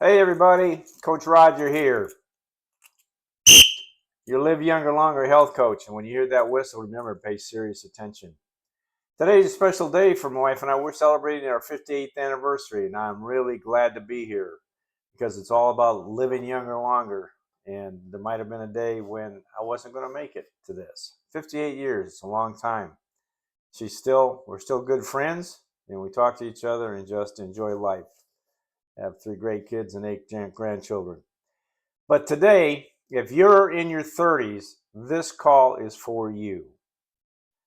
Hey everybody, Coach Roger here, your Live Younger Longer health coach. And when you hear that whistle, remember to pay serious attention. Today's a special day for my wife and I. We're celebrating our 58th anniversary, and I'm really glad to be here because it's all about living younger longer. And there might have been a day when I wasn't going to make it to this. 58 years, it's a long time. We're still good friends, and we talk to each other and just enjoy life. I have 3 great kids and 8 grandchildren. But today, if you're in your 30s, this call is for you.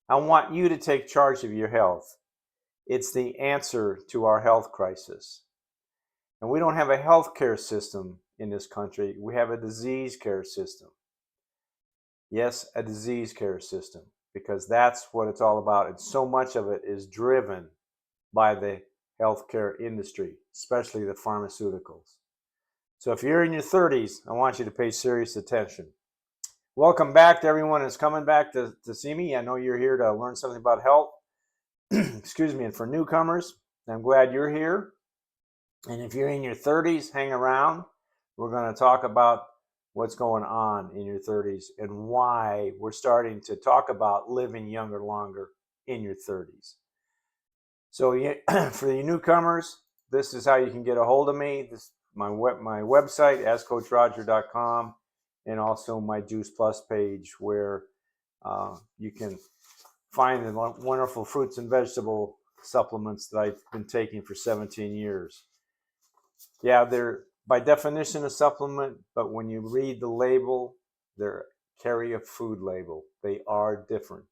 I want you to take charge of your health. It's the answer to our health crisis. And we don't have a health care system in this country. We have a disease care system. Yes, a disease care system, because that's what it's all about. And so much of it is driven by the healthcare industry, especially the pharmaceuticals. So if you're in your 30s, I want you to pay serious attention. Welcome back to everyone that's coming back to see me. I know you're here to learn something about health. Excuse me. And for newcomers, I'm glad you're here. And if you're in your 30s, hang around. We're going to talk about what's going on in your 30s and why we're starting to talk about living younger longer in your 30s. So for the newcomers, this is how you can get a hold of me. This is my website, askcoachroger.com, and also my Juice Plus page where you can find the wonderful fruits and vegetable supplements that I've been taking for 17 years. Yeah, they're by definition a supplement, but when you read the label, they carry a food label. They are different.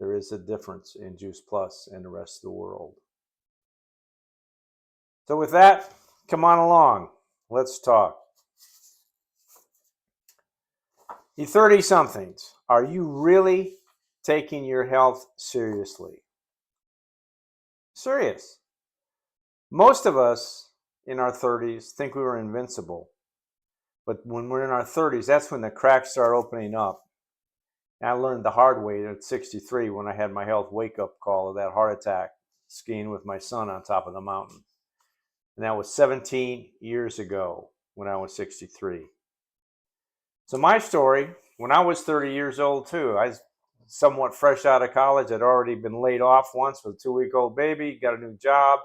There is a difference in Juice Plus and the rest of the world. So with that, come on along. Let's talk. You 30-somethings, are you really taking your health seriously? Serious. Most of us in our 30s think we were invincible. But when we're in our 30s, that's when the cracks start opening up. And I learned the hard way at 63 when I had my health wake-up call of that heart attack skiing with my son on top of the mountain. And that was 17 years ago when I was 63. So my story, when I was 30 years old too, I was somewhat fresh out of college. I'd already been laid off once with a 2-week-old baby, got a new job,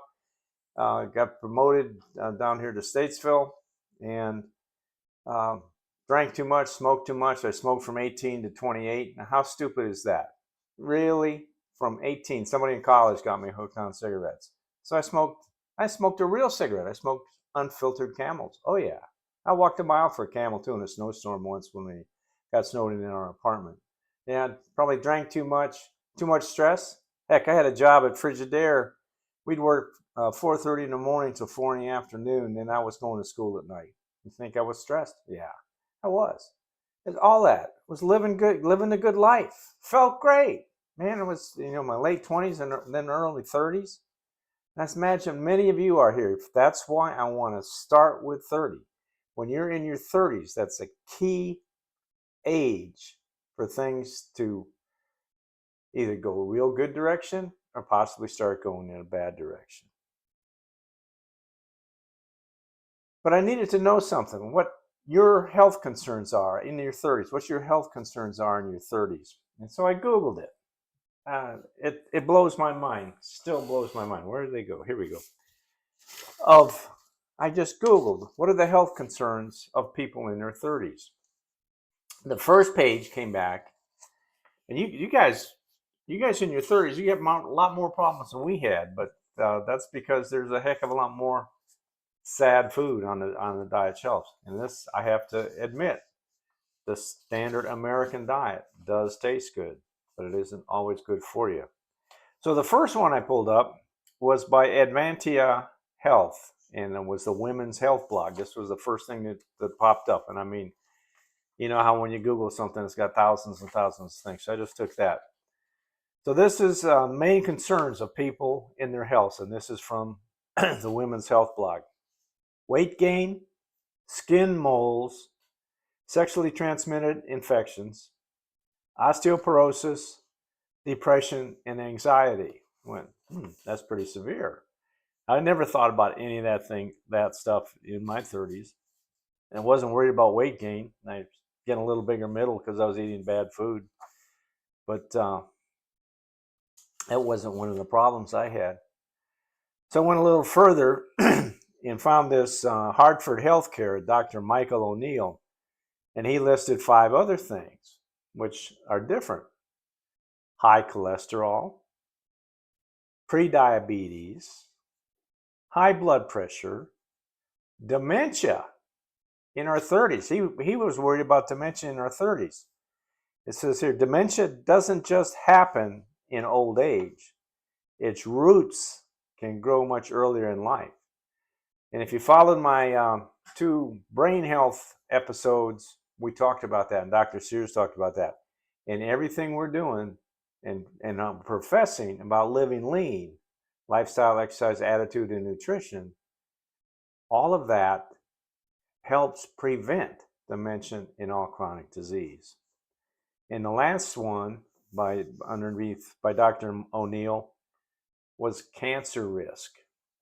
got promoted down here to Statesville, and drank too much, smoked too much. I smoked from 18 to 28. Now, how stupid is that? Really? From 18, somebody in college got me hooked on cigarettes. So I smoked a real cigarette. I smoked unfiltered Camels. Oh yeah. I walked a mile for a Camel too in a snowstorm once when we got snowed in our apartment. And probably drank too much stress. Heck, I had a job at Frigidaire. We'd work 4:30 in the morning till 4 in the afternoon, and I was going to school at night. You think I was stressed? Yeah, I was. It's all that. I was living good, living a good life. Felt great. Man, it was, my late 20s and then early 30s. And I imagine many of you are here. That's why I want to start with 30. When you're in your 30s, that's a key age for things to either go a real good direction or possibly start going in a bad direction. But I needed to know something, what your health concerns are in your 30s, what your health concerns are in your 30s. And so I Googled it. It blows my mind, still blows my mind. Where did they go? Here we go. I just Googled, what are the health concerns of people in their 30s? The first page came back, and you guys in your 30s, you have a lot more problems than we had, but that's because there's a heck of a lot more sad food on the diet shelves. And this, I have to admit, the standard American diet does taste good, but it isn't always good for you. So the first one I pulled up was by Advantia Health, and it was the women's health blog. This was the first thing that popped up. And I mean, you know how when you Google something, it's got thousands and thousands of things. So I just took that. So this is main concerns of people in their health, and this is from the women's health blog. Weight gain, skin moles, sexually transmitted infections, osteoporosis, depression, and anxiety. That's pretty severe. I never thought about any of that stuff in my 30s, and wasn't worried about weight gain. I was getting a little bigger middle because I was eating bad food, but that wasn't one of the problems I had. So I went a little further and found this Hartford Healthcare, Dr. Michael O'Neill, and he listed 5 other things which are different: high cholesterol, prediabetes, high blood pressure, dementia in our 30s. He was worried about dementia in our 30s. It says here, dementia doesn't just happen in old age. Its roots can grow much earlier in life. And if you followed my 2 brain health episodes, we talked about that, and Dr. Sears talked about that. And everything we're doing and professing about living lean, lifestyle, exercise, attitude, and nutrition, all of that helps prevent dementia in all chronic disease. And the last one by Dr. O'Neill was cancer risk.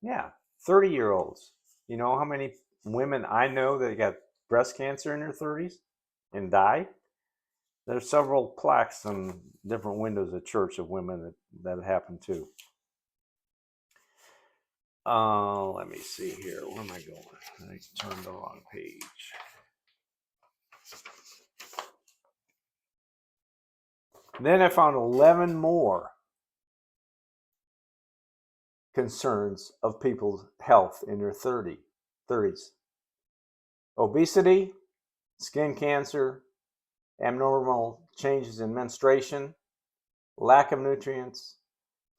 Yeah, 30-year-olds. You know how many women I know that got breast cancer in their 30s and died? There's several plaques on different windows of church of women that happened too. Let me see here. Where am I going? I turned the wrong page. Then I found 11 more concerns of people's health in their 30s. Obesity, skin cancer, abnormal changes in menstruation, lack of nutrients,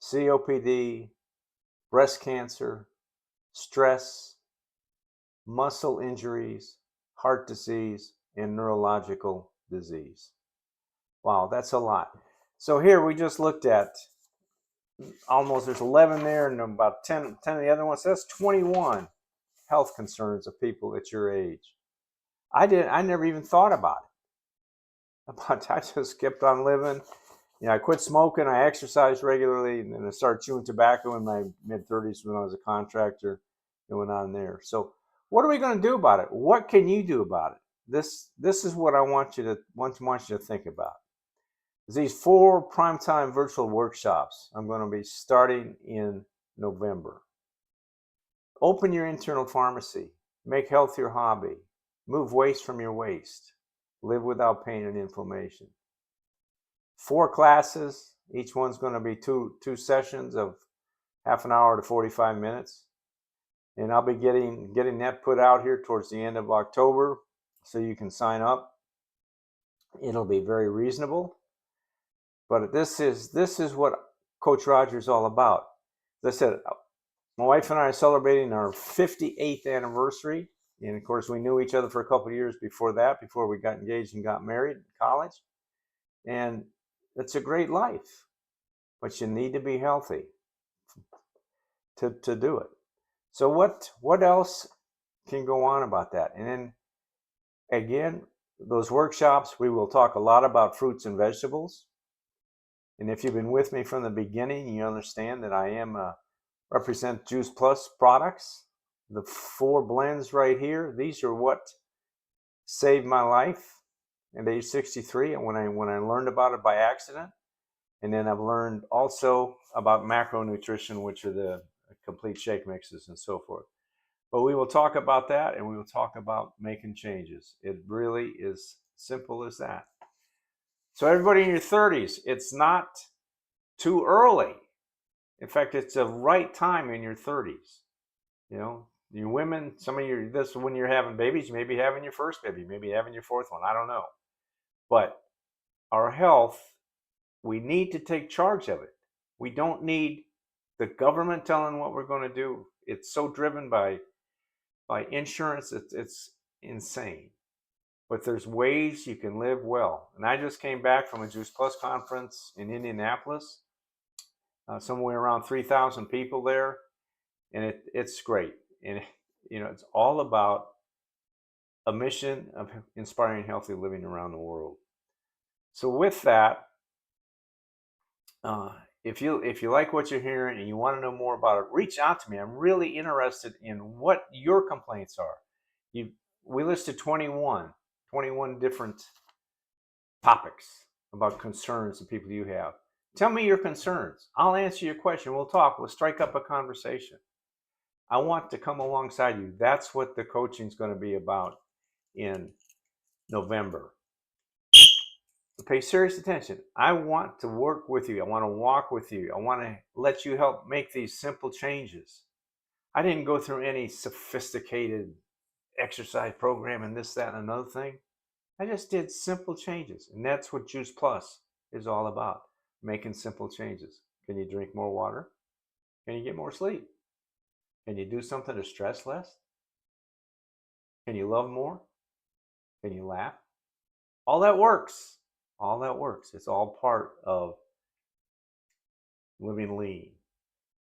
COPD, breast cancer, stress, muscle injuries, heart disease, and neurological disease. Wow, that's a lot. So here we just looked at there's 11 there and about 10 of the other ones. So that's 21 health concerns of people at your age. I never even thought about it. I just kept on living. I quit smoking, I exercised regularly, and then I started chewing tobacco in my mid-30s when I was a contractor and went on there. So what are we going to do about it? What can you do about it? This is what I want you to think about. These 4 primetime virtual workshops I'm going to be starting in November. Open your internal pharmacy. Make health your hobby. Move waste from your waste. Live without pain and inflammation. 4 classes. Each one's going to be two sessions of half an hour to 45 minutes. And I'll be getting that put out here towards the end of October, so you can sign up. It'll be very reasonable. But this is what Coach Roger is all about. As I said, my wife and I are celebrating our 58th anniversary. And of course, we knew each other for a couple of years before that, before we got engaged and got married in college. And it's a great life, but you need to be healthy to do it. So what else can go on about that? And then again, those workshops, we will talk a lot about fruits and vegetables. And if you've been with me from the beginning, you understand that I represent Juice Plus products. The 4 blends right here, these are what saved my life at age 63, and when I learned about it by accident. And then I've learned also about macronutrition, which are the complete shake mixes and so forth. But we will talk about that, and we will talk about making changes. It really is simple as that. So everybody in your 30s, it's not too early. In fact, it's the right time in your 30s. You women, some of you, this when you're having babies, you may be having your first baby, maybe having your 4th one. I don't know. But our health, we need to take charge of it. We don't need the government telling what we're going to do. It's so driven by insurance, it's insane. But there's ways you can live well. And I just came back from a Juice Plus conference in Indianapolis, somewhere around 3,000 people there, and it's great. And it's all about a mission of inspiring healthy living around the world. So with that, if you like what you're hearing and you want to know more about it, reach out to me. I'm really interested in what your complaints are. You We listed 21 different topics about concerns and people you have. Tell me your concerns. I'll answer your question. We'll talk. We'll strike up a conversation. I want to come alongside you. That's what the coaching is going to be about in November. Pay serious attention. I want to work with you. I want to walk with you. I want to let you help make these simple changes. I didn't go through any sophisticated exercise program and this, that, and another thing. I just did simple changes. And that's what Juice Plus is all about, making simple changes. Can you drink more water? Can you get more sleep? Can you do something to stress less? Can you love more? Can you laugh? All that works. All that works. It's all part of living lean.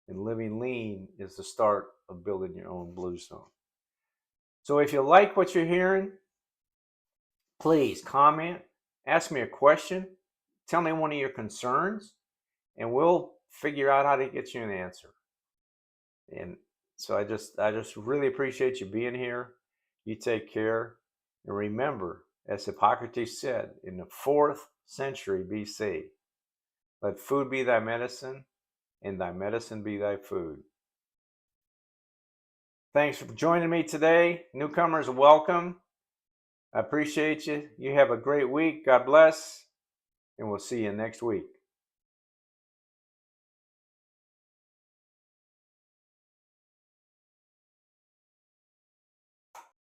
And living lean is the start of building your own blue zone. So if you like what you're hearing, please comment, ask me a question, tell me one of your concerns, and we'll figure out how to get you an answer. And so I just really appreciate you being here. You take care. And remember, as Hippocrates said in the 4th century BC, let food be thy medicine, and thy medicine be thy food. Thanks for joining me today. Newcomers, welcome. I appreciate you. You have a great week. God bless. And we'll see you next week.